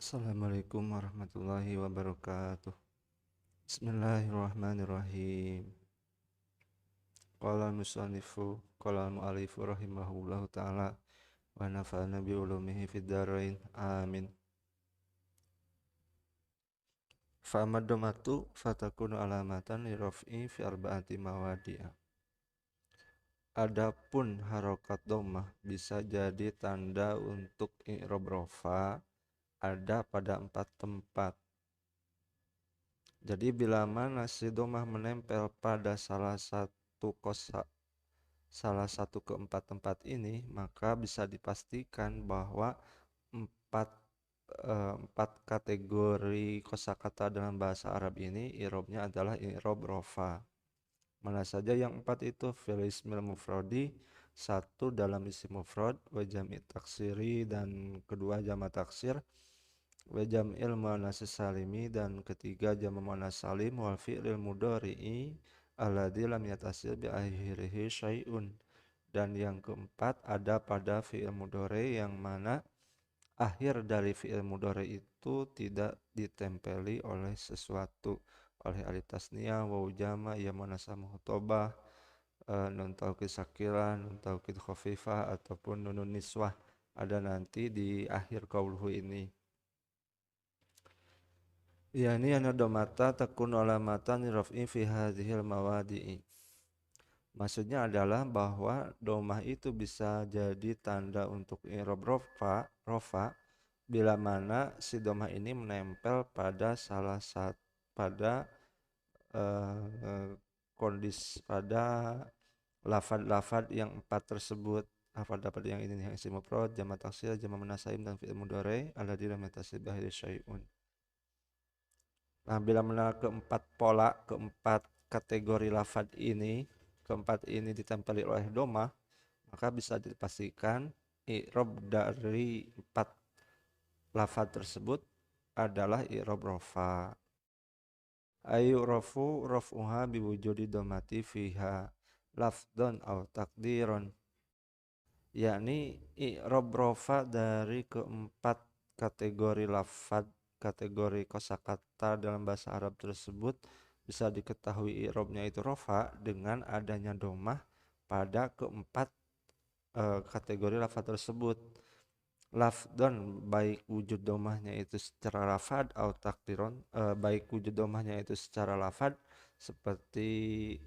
Assalamualaikum warahmatullahi wabarakatuh. Bismillahirrahmanirrahim. Qala al-musannifu qala al-mu'allifu rahimahullahu ta'ala wa nafa'ana bi ulumihi fid dharain. Amin. Fa amadomatu fatakunu alamatan li raf'i fi arba'ati mawadi'a. Adapun harokat dhammah bisa jadi tanda untuk i'rab rafa ada pada 4 tempat. Jadi bila mana si dhammah menempel pada salah satu keempat tempat ini, maka bisa dipastikan bahwa empat empat kategori kosakata dalam bahasa Arab ini i'rabnya adalah i'rab rofa. Mana saja yang empat itu? Fil ismil mufradi, satu dalam isim mufrad, wa jam'i taksiri, dan kedua jamak taksir, wa jam'il muannats salimi, dan ketiga jamak muannats salim, wal fi'lil mudhari'i alladzi lam yatasil bi akhirihi syai'un. Dan yang keempat ada pada fi'il mudhari yang mana akhir dari fi'il mudhari itu tidak ditempeli oleh sesuatu, oleh alif tasniyah, waw jama, ya muannats muhtobah, nun taukid sakilah, nun taukid khafifah, ataupun nunun niswah. Ada nanti di akhir qauluhu ini. Yani anna dhammata takunu alamatan raf'i fi hadhil mawadi'i. Maksudnya adalah bahwa domah itu bisa jadi tanda untuk i'rab rofa bila mana si domah ini menempel pada salah satu pada pada lafad-lafad yang empat tersebut. Lafad-lafad yang ini yang isim mufrad, jamak taksir, jamak muannats salim, dan fi'il mudhari alladzi lam yattasil bi akhirihi syai'un. Nah, bila mana keempat kategori lafad ini, keempat ini ditempeli oleh domah, maka bisa dipastikan i'rab dari empat lafad tersebut adalah i'rab rofa. Ayu rafu raf'uha biwujudi domati fiha lafdon aw takdiron. Yakni i'rab rofa dari keempat kategori lafad, kategori kosakata dalam bahasa Arab tersebut bisa diketahui i'rabnya itu rofa dengan adanya domah pada keempat kategori lafad tersebut. Lafdon, baik wujud domahnya itu secara lafad atau takdiron, baik wujud domahnya itu secara lafad seperti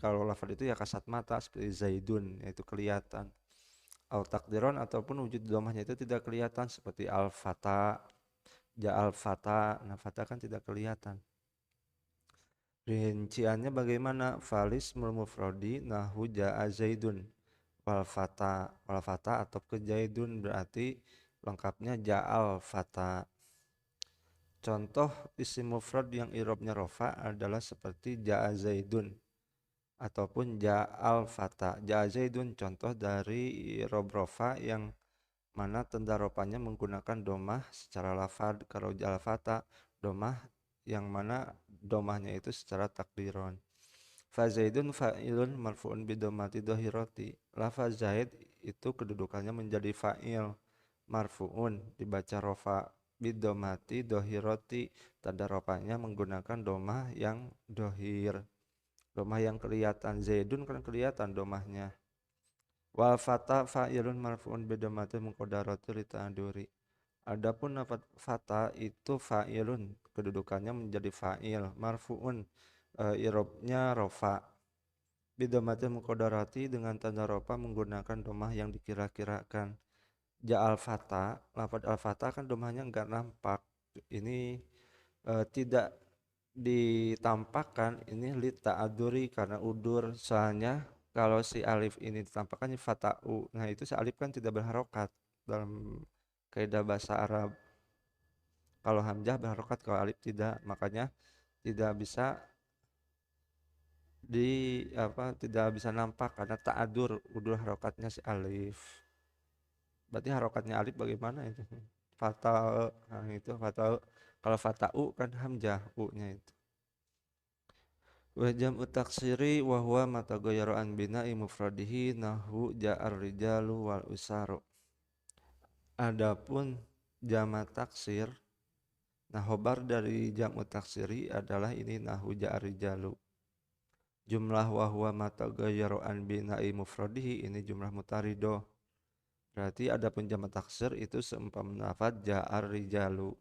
kalau lafad itu ya kasat mata seperti zaidun, yaitu kelihatan, atau takdiron ataupun wujud domahnya itu tidak kelihatan seperti al-fata, ja al-fata. Nah, fata kan tidak kelihatan. Rinciannya bagaimana? Falis mufradi nahu ja'a zaidun wal fata atau ke zaidun berarti lengkapnya ja'al fata. Contoh isim mufrad yang i'rabnya rofa adalah seperti ja'a zaidun ataupun ja'al fata. Ja'a zaidun contoh dari i'rab rofa yang mana tanda rofanya menggunakan domah secara lafad. Kalau ja'al fata domah yang mana domahnya itu secara takdiron. Fa zaidun fa'ilun marfu'un bidomati dohiroti. Lafaz zaid itu kedudukannya menjadi fa'il marfu'un, dibaca rofa, bidomati dohiroti, tanda rofanya menggunakan domah yang dohir, domah yang kelihatan. Zaidun kan kelihatan domahnya. Wal fata fa'ilun marfu'un bidomati muqaddarati lita'aduri. Adapun lafaz fata itu fa'ilun, kedudukannya menjadi fa'il marfu'un, i'rabnya rofa, bidomatil muqaddarati, dengan tanda rofa menggunakan domah yang dikira-kirakan. Ja'al fata, lafaz al-fata kan domahnya enggak nampak. Ini tidak ditampakkan, ini li ta'adzuri karena udur. Soalnya kalau si alif ini ditampakkan fata'u. Nah, itu si alif kan tidak berharokat dalam kaidah bahasa Arab. Kalau hamzah berharokat, kalau alif tidak. Makanya tidak bisa tidak bisa nampak karena ta'adur, udur harokatnya si alif. Berarti harokatnya alif bagaimana itu? Fatal, nah itu fatal. Kalau fata'u kan hamzah u-nya itu. Wa jam'u taksiri wa huwa ma taghayyara an bina'i mufradihi nahu ja'ar rijalu wal usaru. Adapun jamak taksir Nah, khobar dari jam'u taksiri adalah ini nahu ja'a rijalu. Jumlah wahwa mata gayyaru an bina'i mufradihi, ini jumlah mutarido. Berarti adapun jamak taksir itu seumpama lafaz ja'ar rijalu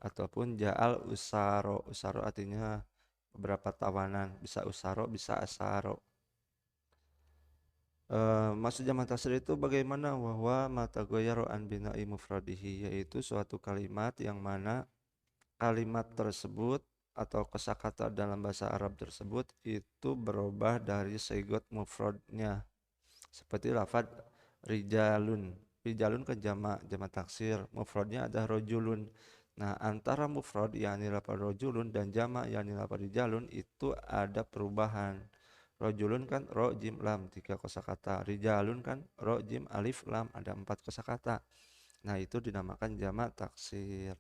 ataupun ja'al usaro. Usaro artinya beberapa tawanan, bisa usaro, bisa asaro. Maksud jamak taksir itu bagaimana? Wahwa mata gayyaru an bina'i mufradihi, yaitu suatu kalimat yang mana kalimat tersebut atau kosakata dalam bahasa Arab tersebut itu berubah dari sigot mufradnya. Seperti lafaz rijalun. Rijalun kan jamak taksir, mufradnya ada rojulun. Nah, antara mufrad yakni lafaz rojulun dan jamak yakni lafaz rijalun itu ada perubahan. Rojulun kan ro jim lam 3 kosakata. Rijalun kan ro jim alif lam ada 4 kosakata. Nah, itu dinamakan jamak taksir.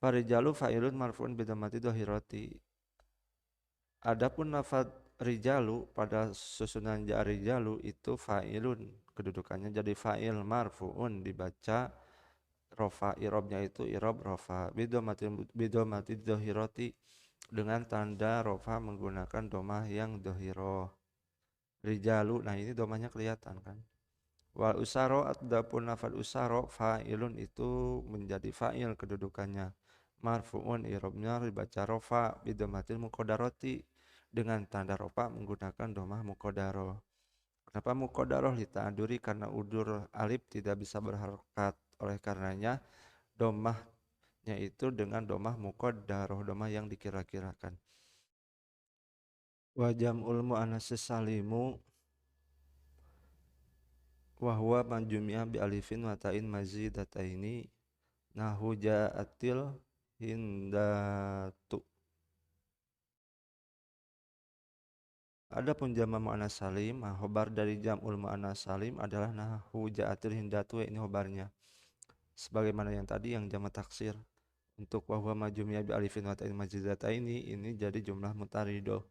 Farijalu fa'ilun marfu'un bidhammati dhahirati. Adapun lafaz rijalu pada susunan ja rijalu itu fa'ilun, kedudukannya jadi fa'il marfu'un dibaca rofa, irobnya itu irob rofa bidomati dhahirati dengan tanda rofa menggunakan domah yang dhahirah. Rijalu, nah ini domahnya kelihatan kan. Wal usaro, adapun lafaz usaro fa'ilun itu menjadi fa'il kedudukannya marfu'un, irobnya dibaca rofa bidomatil muqaddarati dengan tanda rofa menggunakan domah muqaddarah. Kenapa muqaddarah? Lita'aduri, karena udur alif tidak bisa berharokat, oleh karenanya domahnya itu dengan domah muqaddarah, domah yang dikira-kirakan. Wa jam'ul mu'annats salimu wa huwa man jumi'a bi alifin wa ta'in mazidataini nahu ja'atil hindatu. Adapun jamak muannats salim, khobar dari jam'ul muannats salim adalah nahu ja'atil hindatu, ini khobarnya. Sebagaimana yang tadi yang jamak taksir. Untuk wa huwa majmu'a bi alifin wa ta'in mazidataini ini jadi jumlah mutarido.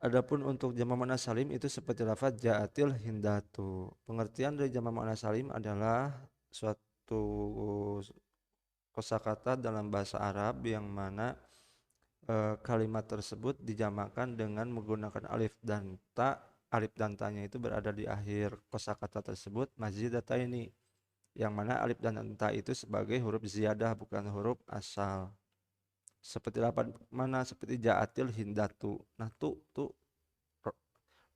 Adapun untuk jamak muannats salim itu seperti lafaz ja'atil hindatu. Pengertian dari jamak muannats salim adalah suatu kosakata dalam bahasa Arab yang mana kalimat tersebut dijamakkan dengan menggunakan alif dan ta. Alif dan ta-nya itu berada di akhir kosakata tersebut mazidataini, yang mana alif dan ta itu sebagai huruf ziyadah bukan huruf asal. Seperti apa mana? Seperti ja'atil hindatu. Nah, tu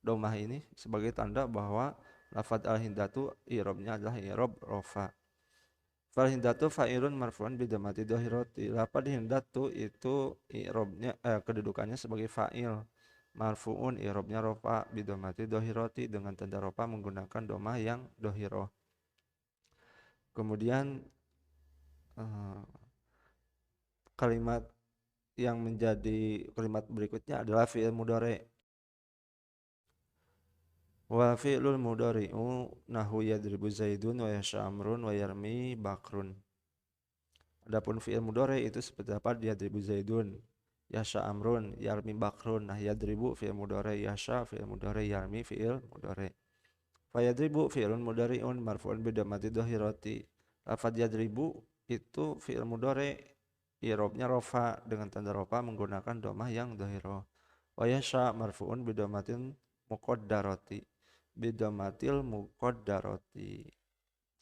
domah ini sebagai tanda bahwa lafaz al-hindatu i'rabnya adalah i'rab rofa. Fal hindatu fa'ilun marfu'un bi dhammati dhahirati. Lafaz hindatu itu i'rabnya kedudukannya sebagai fa'il marfu'un, i'rabnya rofa bi dhammati dhahirati dengan tanda rofa menggunakan domah yang dhahirah. Kemudian kalimat yang menjadi kalimat berikutnya adalah fi'il mudhari'. Wa fi'lul mudhari'u nahu yadribu zaidun wa yasha amrun wa yarmi bakrun. Adapun fi'il mudhari' itu seperti apa? Yadribu zaidun, yasha amrun, yarmi bakrun. Nah, yadribu fi'il mudhari', yasha fi'il mudhari', yarmi fi'il mudhari'. Fa yadribu fi'lun mudhari'un marfu'un bi dhammati dhahirati. Lafaz yadribu itu fi'il mudhari', i'rabnya rafa dengan tanda rafa menggunakan domah yang dhahirah. Wa yasha marfu'un bi dhammatin muqaddarati. Bidamatil muqaddarati.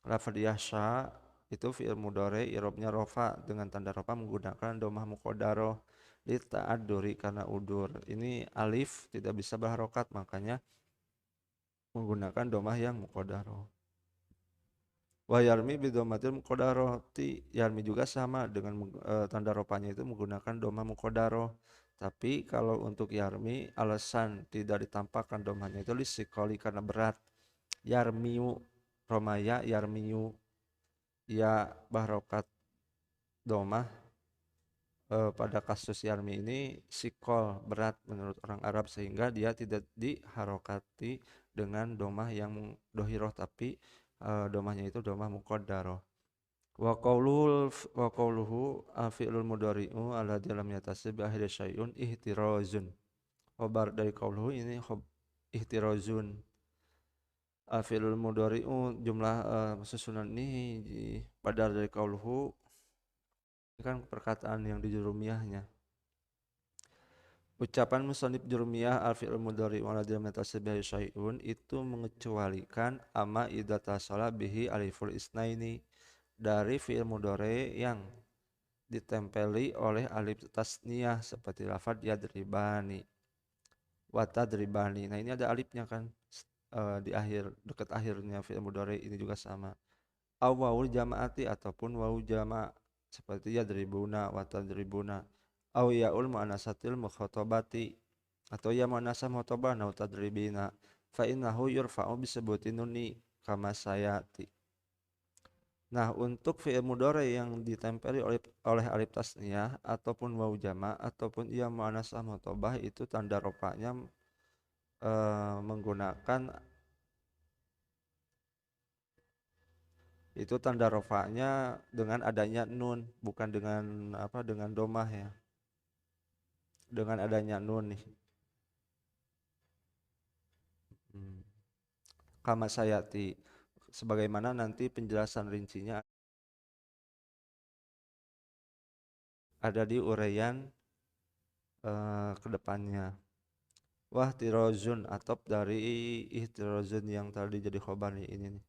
Lafaz yasha itu fi'il mudhari' i'rabnya rafa dengan tanda rafa menggunakan domah muqaddarah li ta'adduri, karena udur. Ini alif tidak bisa berharokat, makanya menggunakan domah yang muqaddarah. Wa yarmi bidomatil muqaddarati, yarmi juga sama dengan tanda rofanya itu menggunakan domah muqaddarah. Tapi kalau untuk yarmi alasan tidak ditampakkan domahnya itu lisikoli, karena berat. Yarmiu romaya yarmiu, ya bahrokat domah pada kasus yarmi ini sikol, berat menurut orang Arab, sehingga dia tidak diharokati dengan domah yang dohiroh, tapi domahnya itu domah muqaddarah. Wa qawluhu fi'lul mudhari'u alladzi lam yatasib bi akhiri syai'un ihtirazun. Khobar dari qawluhu ini ihtirazun. Fi'lul mudhari'u jumlah susunan ini badal dari qawluhu Ini kan perkataan yang di jurumiyahnya. Ucapan musannif jurumiyah al-fi'il mudhari wa ladzi lam yatasil bihi syai'un itu mengecualikan amma idza tasala bihi aliful isnaini dari fi'il mudhari yang ditempeli oleh alif tasniyah seperti lafaz yadribani wa tadribani. Nah, ini ada alifnya kan di akhir dekat akhirnya fi'il mudhari ini juga sama. Aw wawul jamaati ataupun wawu jama' seperti yadribuna wa tadribuna. Aw yaul mu'annasatil mukhatabati atau ya mu'annasah mukhatabah na tadribina fa innahu yurfa'u bisebutin nuni kama sayati. Nah, untuk fi'il mudhari yang ditempeli oleh alif tasniyah ataupun wawu jama' ataupun ya mu'annasah mukhatabah itu tanda rofa'nya menggunakan itu tanda rofa'nya dengan adanya nun bukan dengan apa dengan domah ya, dengan adanya nun nih. Hmm. Kama sayati sebagaimana nanti penjelasan rincinya ada di uraian kedepannya. Wah tirozun atop dari ihtirozun yang tadi jadi khobar nih ini nih.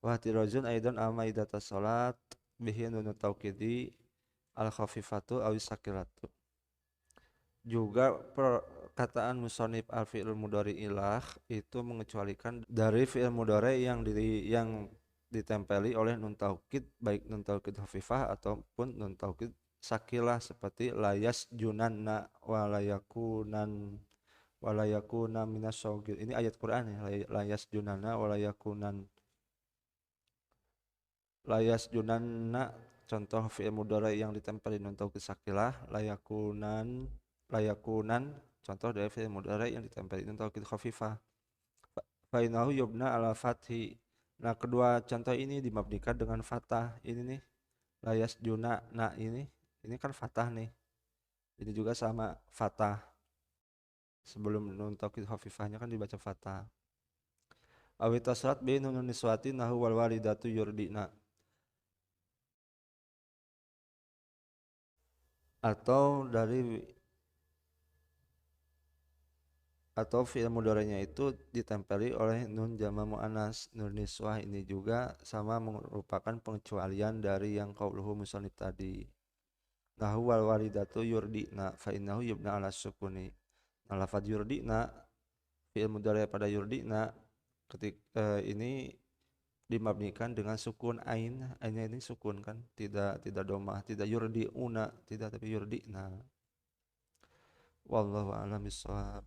Wah tirozun aidan ama idata salat bihi nunu taukidi al khafifatu awis sakilatu. Juga perkataan musonib al fi'il mudhari ilah itu mengecualikan dari fi'il mudhari yang ditempeli oleh nun taukid baik nun taukid khafifah ataupun nun taukid sakilah seperti layas junanna walayakuna minas sogil. Ini ayat Quran ya, layas junanna layas junanna contoh fi'il mudhari yang ditempeli nun taukid sakilah layakunan contoh dari fi'il mudhari yang ditempeli nun taukid khafifah fa innahu yubna ala fathi. Nah, kedua contoh ini dimabnikan dengan fathah. Ini nih layas juna nah ini kan fathah nih. Ini juga sama fathah. Sebelum nun taukid khafifahnya kan dibaca fathah. Awi tasrat bi nun niswati nahu wal walidatu yurdina. Atau dari atau fi'il mudhari'nya itu ditempeli oleh nun jama muannas. Nun niswah ini juga sama merupakan pengecualian dari yang qauluhu musannif tadi. Nahu wal walidatu yurdina fa innahu yubna ala sukuni. Nah, lafaz yurdina fi'il mudhari' pada yurdina ini dimabnikan dengan sukun ainnya ini sukun kan, tidak domah, tidak yurdiuna, tidak tapi yurdina. Wallahu a'lam bishawab.